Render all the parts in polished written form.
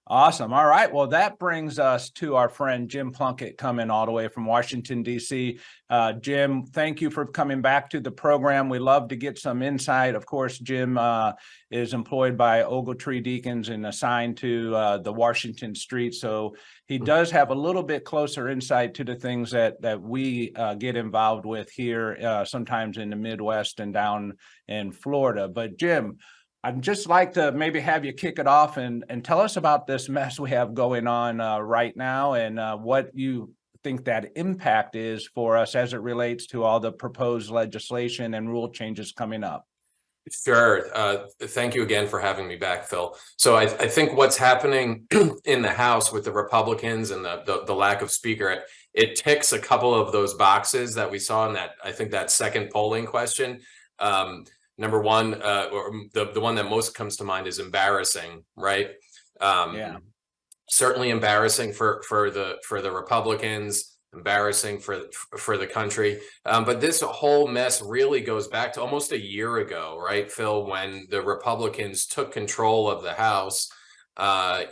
Awesome. All right. Well, that brings us to our friend Jim Plunkett coming all the way from Washington, D.C. Jim, thank you for coming back to the program. We love to get some insight. Of course, Jim is employed by Ogletree Deacons and assigned to the Washington Street. So he does have a little bit closer insight to the things that we get involved with here, sometimes in the Midwest and down in Florida. But Jim, I'd just like to maybe have you kick it off and tell us about this mess we have going on right now and what you think that impact is for us as it relates to all the proposed legislation and rule changes coming up. Sure. Thank you again for having me back, Phil. So I think what's happening in the House with the Republicans and the lack of speaker, it ticks a couple of those boxes that we saw in that second polling question. Number one, or the one that most comes to mind is embarrassing, right? Yeah. Certainly embarrassing for the Republicans, embarrassing for the country. But this whole mess really goes back to almost a year ago, right, Phil, when the Republicans took control of the House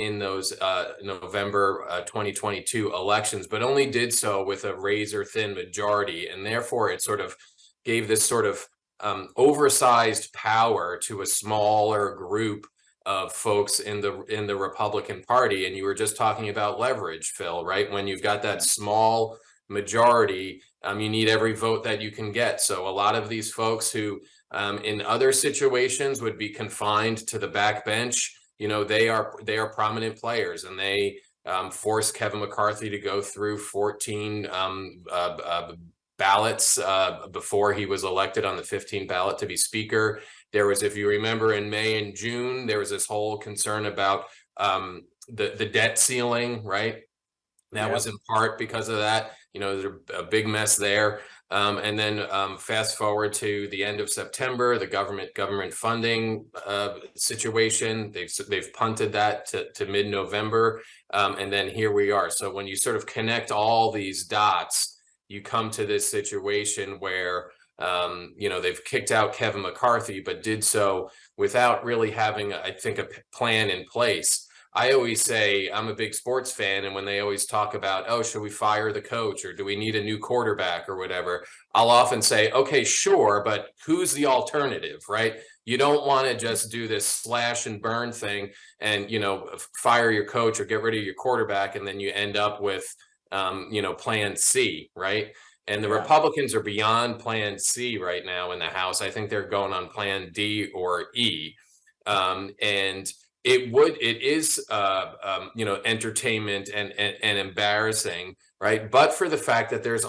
in those November 2022 elections, but only did so with a razor thin majority, and therefore it sort of gave this sort of oversized power to a smaller group of folks in the Republican Party. And you were just talking about leverage, Phil, right? When you've got that small majority, you need every vote that you can get. So a lot of these folks who in other situations would be confined to the backbench, they are prominent players, and they forced Kevin McCarthy to go through 14 ballots before he was elected on the 15th ballot to be speaker. There was, if you remember, in May and June, there was this whole concern about the debt ceiling, right? That was in part because of that. There's a big mess there. And then fast forward to the end of September, the government funding situation. They've punted that to mid-November, and then here we are. So when you sort of connect all these dots, you come to this situation where they've kicked out Kevin McCarthy, but did so without really having, I think, a plan in place. I always say I'm a big sports fan, and when they always talk about, oh, should we fire the coach, or do we need a new quarterback or whatever, I'll often say, okay, sure, but who's the alternative, right? You don't want to just do this slash and burn thing and, fire your coach or get rid of your quarterback, and then you end up with plan C, right? And the Republicans are beyond plan C right now in the House. I think they're going on plan D or E. And it is entertainment and embarrassing, right? But for the fact that there's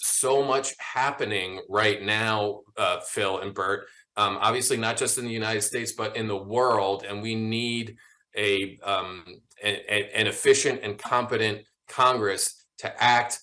so much happening right now, Phil and Bert, obviously not just in the United States, but in the world. And we need an efficient and competent Congress to act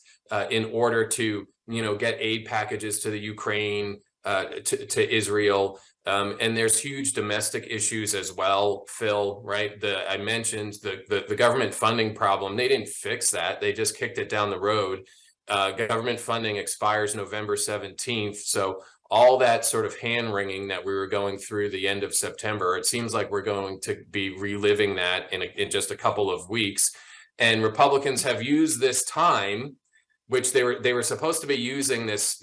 in order to get aid packages to the Ukraine, to Israel, and there's huge domestic issues as well, Phil, right? I mentioned the government funding problem. They didn't fix that. They just kicked it down the road. Government funding expires November 17th. So all that sort of hand-wringing that we were going through the end of September, it seems like we're going to be reliving that in just a couple of weeks. And Republicans have used this time, which they were supposed to be using this,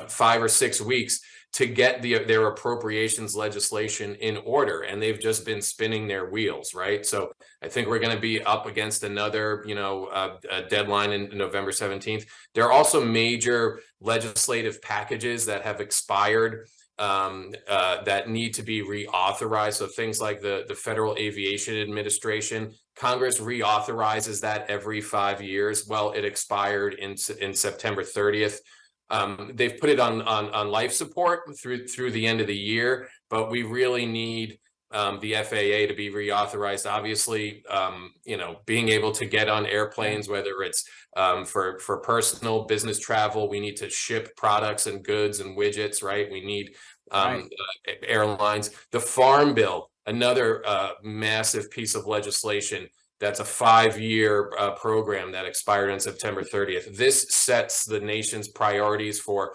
5 or 6 weeks to get their appropriations legislation in order, and they've just been spinning their wheels, right? So I think we're going to be up against another, deadline in November 17th. There are also major legislative packages that have expired that need to be reauthorized. So things like the Federal Aviation Administration, Congress reauthorizes that every 5 years. Well, it expired in September 30th. They've put it on life support through the end of the year, but we really need the FAA to be reauthorized. Obviously, being able to get on airplanes, whether it's for personal business travel, we need to ship products and goods and widgets, right? We need airlines. The Farm Bill, another massive piece of legislation. That's a 5-year program that expired on September 30th. This sets the nation's priorities for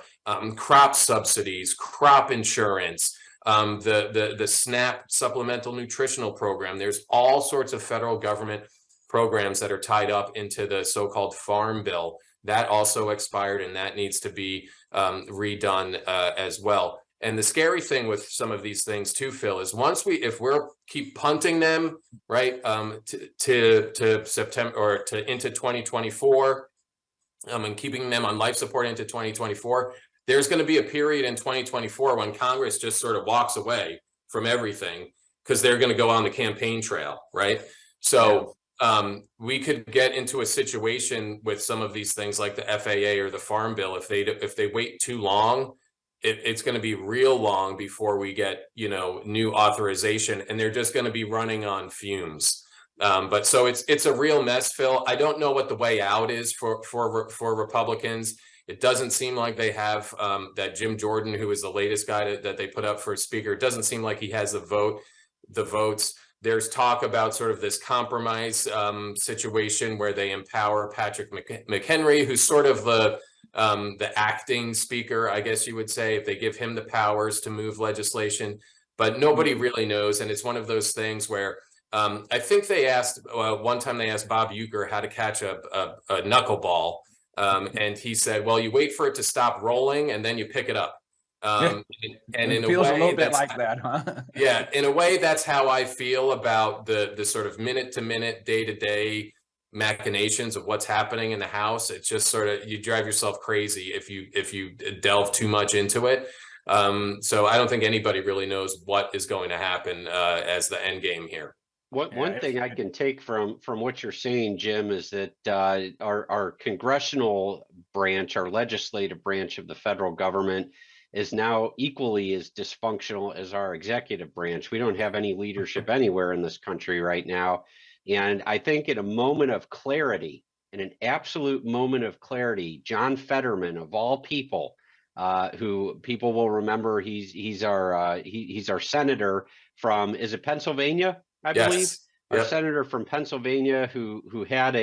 crop subsidies, crop insurance, the SNAP supplemental nutritional program. There's all sorts of federal government programs that are tied up into the so-called Farm Bill. That also expired, and that needs to be redone as well. And the scary thing with some of these things too, Phil, is if we're keep punting them right to September or into 2024, and keeping them on life support into 2024, there's going to be a period in 2024 when Congress just sort of walks away from everything because they're going to go on the campaign trail, right? So we could get into a situation with some of these things like the FAA or the Farm Bill. If they wait too long, it's going to be real long before we get, new authorization, and they're just going to be running on fumes. But so it's a real mess, Phil. I don't know what the way out is for Republicans. It doesn't seem like they have that Jim Jordan, who is the latest guy that they put up for speaker. It doesn't seem like he has the votes. There's talk about sort of this compromise situation where they empower Patrick McHenry, who's sort of the acting speaker, I guess you would say, if they give him the powers to move legislation. But nobody really knows, and it's one of those things where I think they asked one time they asked Bob Uecker how to catch a knuckleball, and he said, "Well, you wait for it to stop rolling and then you pick it up." And in it feels a way, a little bit like that, huh? Yeah, in a way, that's how I feel about the sort of minute to minute, day to day machinations of what's happening in the House. It's just sort of, you drive yourself crazy if you delve too much into it. So I don't think anybody really knows what is going to happen as the end game here. One thing I can take from what you're saying, Jim, is that our congressional branch, our legislative branch of the federal government, is now equally as dysfunctional as our executive branch. We don't have any leadership anywhere in this country right now. And I think in a moment of clarity, in an absolute moment of clarity, John Fetterman, of all people, who people will remember, he's our senator from, is it Pennsylvania? I believe our senator from Pennsylvania who had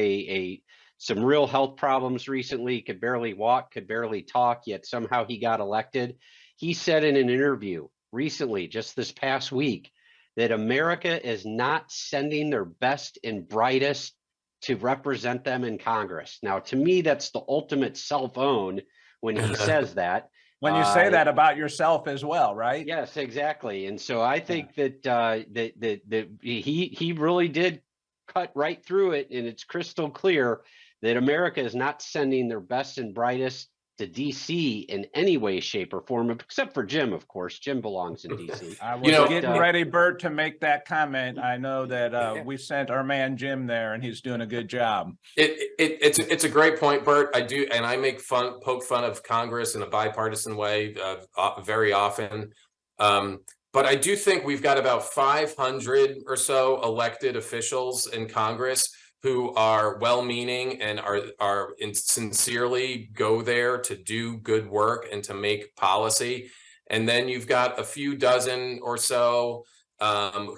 some real health problems recently, could barely walk, could barely talk, yet somehow he got elected. He said in an interview recently, just this past week, that America is not sending their best and brightest to represent them in Congress. Now, to me, that's the ultimate self-own when he says that. When you say that about yourself as well, right? Yes, exactly. And so I think that he really did cut right through it, and it's crystal clear that America is not sending their best and brightest to DC in any way, shape, or form, except for Jim, of course. Jim belongs in DC. I was getting ready, Bert, to make that comment. I know that we sent our man Jim there, and he's doing a good job. It's a great point, Bert. I do, and I poke fun of Congress in a bipartisan way very often. But I do think we've got about 500 or so elected officials in Congress who are well-meaning and are sincerely go there to do good work and to make policy. And then you've got a few dozen or so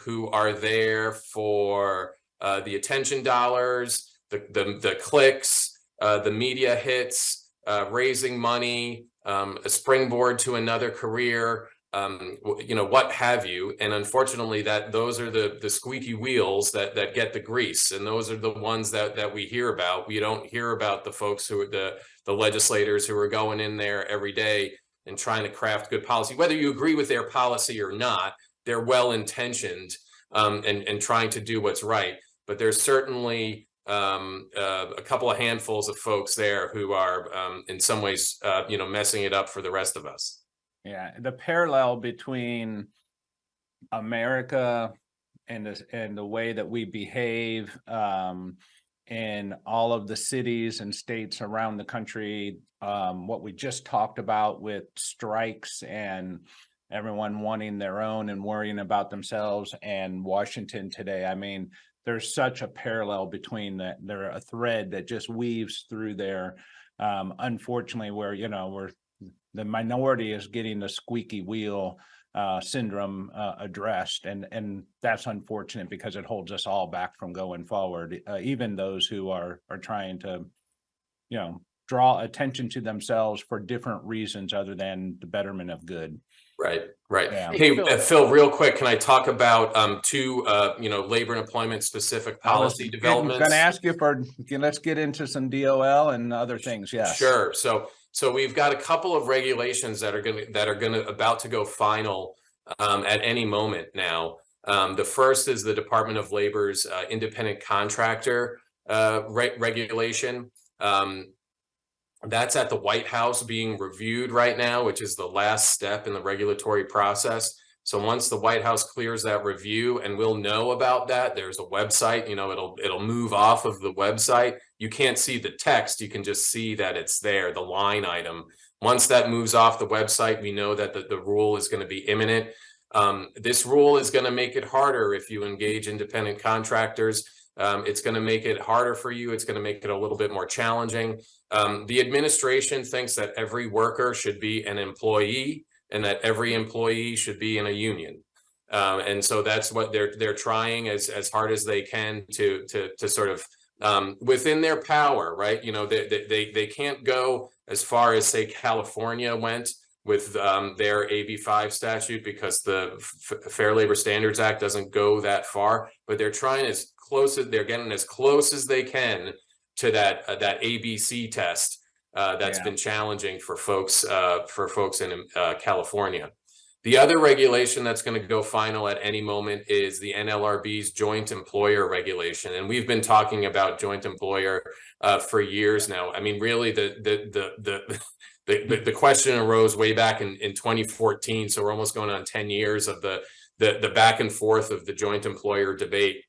who are there for the attention dollars, the clicks, the media hits, raising money, a springboard to another career, what have you. And unfortunately, those are the squeaky wheels that get the grease, and those are the ones that we hear about. We don't hear about the folks who are the legislators who are going in there every day and trying to craft good policy. Whether you agree with their policy or not, they're well intentioned and trying to do what's right. But there's certainly a couple of handfuls of folks there who are in some ways messing it up for the rest of us. Yeah, the parallel between America and the way that we behave in all of the cities and states around the country, what we just talked about with strikes and everyone wanting their own and worrying about themselves, and Washington today. I mean, there's such a parallel between that. There's a thread that just weaves through there. Unfortunately, where the minority is getting the squeaky wheel syndrome addressed, and that's unfortunate because it holds us all back from going forward. Even those who are trying to, draw attention to themselves for different reasons other than the betterment of good. Right, right. Yeah. Hey, Phil. Phil, real quick, can I talk about two labor and employment specific I was policy going developments? to ask you for, let's get into some DOL and other things. Yes. Sure. So we've got a couple of regulations that are about to go final at any moment now. The first is the Department of Labor's independent contractor regulation. That's at the White House being reviewed right now, which is the last step in the regulatory process. So once the White House clears that review, and we'll know about that, there's a website, it'll move off of the website. You can't see the text, you can just see that it's there, the line item. Once that moves off the website, we know that the rule is going to be imminent. This rule is going to make it harder if you engage independent contractors. It's going to make it harder for you. It's going to make it a little bit more challenging. The administration thinks that every worker should be an employee and that every employee should be in a union. And so that's what they're trying as hard as they can to sort of within their power, right? They can't go as far as, say, California went with their AB5 statute, because the Fair Labor Standards Act doesn't go that far, but they're trying they're getting as close as they can to that ABC test that's been challenging for folks in California. The other regulation that's going to go final at any moment is the NLRB's joint employer regulation, and we've been talking about joint employer for years now. I mean, really, the question arose way back in 2014, so we're almost going on 10 years of the back and forth of the joint employer debate.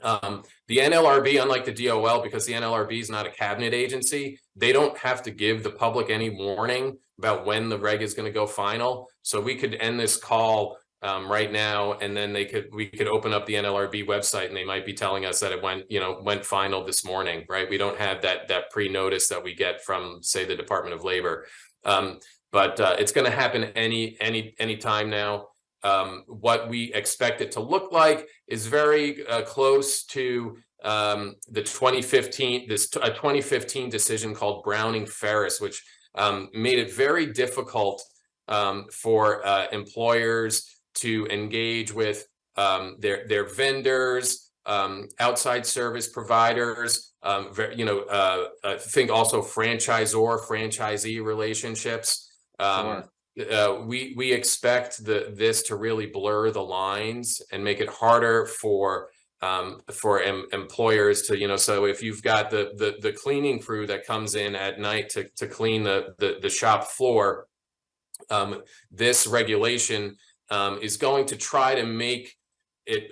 The NLRB, unlike the DOL, because the NLRB is not a cabinet agency, they don't have to give the public any warning about when the reg is going to go final. So we could end this call right now, and then we could open up the NLRB website, and they might be telling us that it went final this morning, right? We don't have that pre-notice that we get from, say, the Department of Labor, but it's going to happen any time now. What we expect it to look like is very close to the 2015 2015 decision called Browning-Ferris, which made it very difficult for employers to engage with their vendors, outside service providers, I think also franchisee relationships. Sure. We expect this to really blur the lines and make it harder for employers to, so if you've got the cleaning crew that comes in at night to clean the shop floor, this regulation is going to try to make it,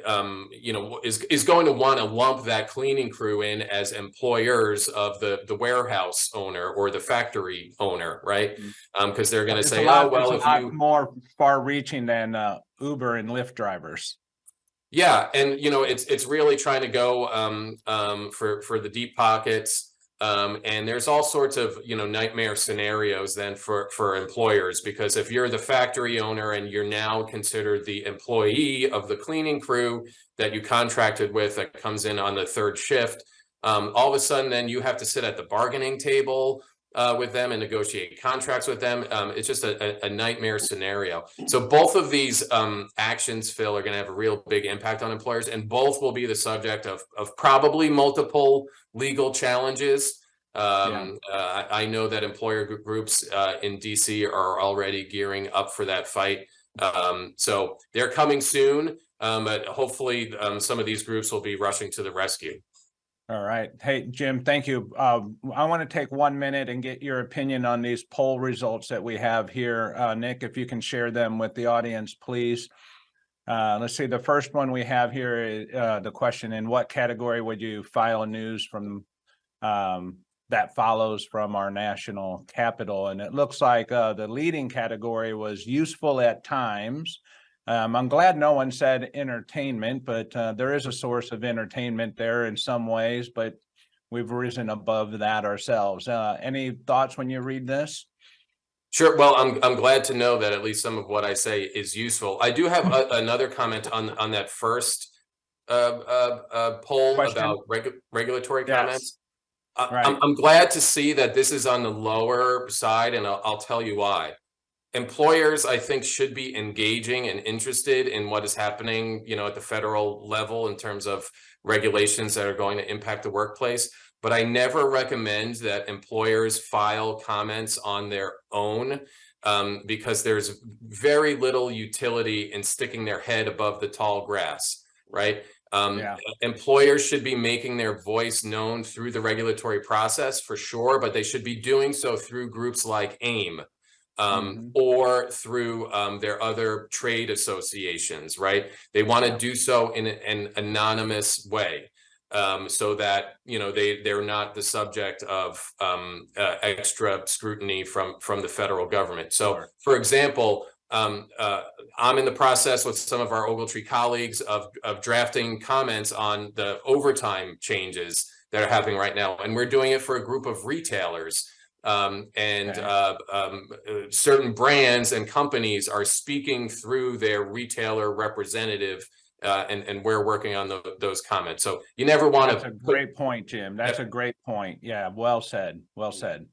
is going to want to lump that cleaning crew in as employers of the warehouse owner or the factory owner, right? Because they're going to say, oh, well, if you more far-reaching than Uber and Lyft drivers. Yeah, and it's really trying to go for the deep pockets, and there's all sorts of nightmare scenarios then for employers, because if you're the factory owner and you're now considered the employee of the cleaning crew that you contracted with that comes in on the third shift, all of a sudden then you have to sit at the bargaining table with them and negotiate contracts with them. It's just a nightmare scenario. So both of these actions, Phil, are going to have a real big impact on employers, and both will be the subject of probably multiple legal challenges. I know that employer groups in DC are already gearing up for that fight. So they're coming soon, but hopefully some of these groups will be rushing to the rescue. All right. Hey, Jim, thank you. I want to take 1 minute and get your opinion on these poll results that we have here. Nick, if you can share them with the audience, please. Let's see. The first one we have here is the question: in what category would you file news from that follows from our national capital? And it looks like the leading category was useful at times. I'm glad no one said entertainment, but there is a source of entertainment there in some ways, but we've risen above that ourselves. Any thoughts when you read this? Sure. Well, I'm glad to know that at least some of what I say is useful. I do have another comment on that first poll question about regulatory comments. Right. I'm glad to see that this is on the lower side, and I'll tell you why. employers, I think, should be engaging and interested in what is happening, you know, at the federal level in terms of regulations that are going to impact the workplace. But I never recommend that employers file comments on their own, because there's very little utility in sticking their head above the tall grass, right? Employers should be making their voice known through the regulatory process for sure, but they should be doing so through groups like AIM, or through their other trade associations, right? They want to do so in an anonymous way, so that, you know, they're not the subject of extra scrutiny from the federal government. So, for example, I'm in the process with some of our Ogletree colleagues of drafting comments on the overtime changes that are happening right now, and we're doing it for a group of retailers. Certain brands and companies are speaking through their retailer representative, and we're working on those comments. So you never want to. That's a great point, Jim. That's a great point. Yeah, well said. Well said.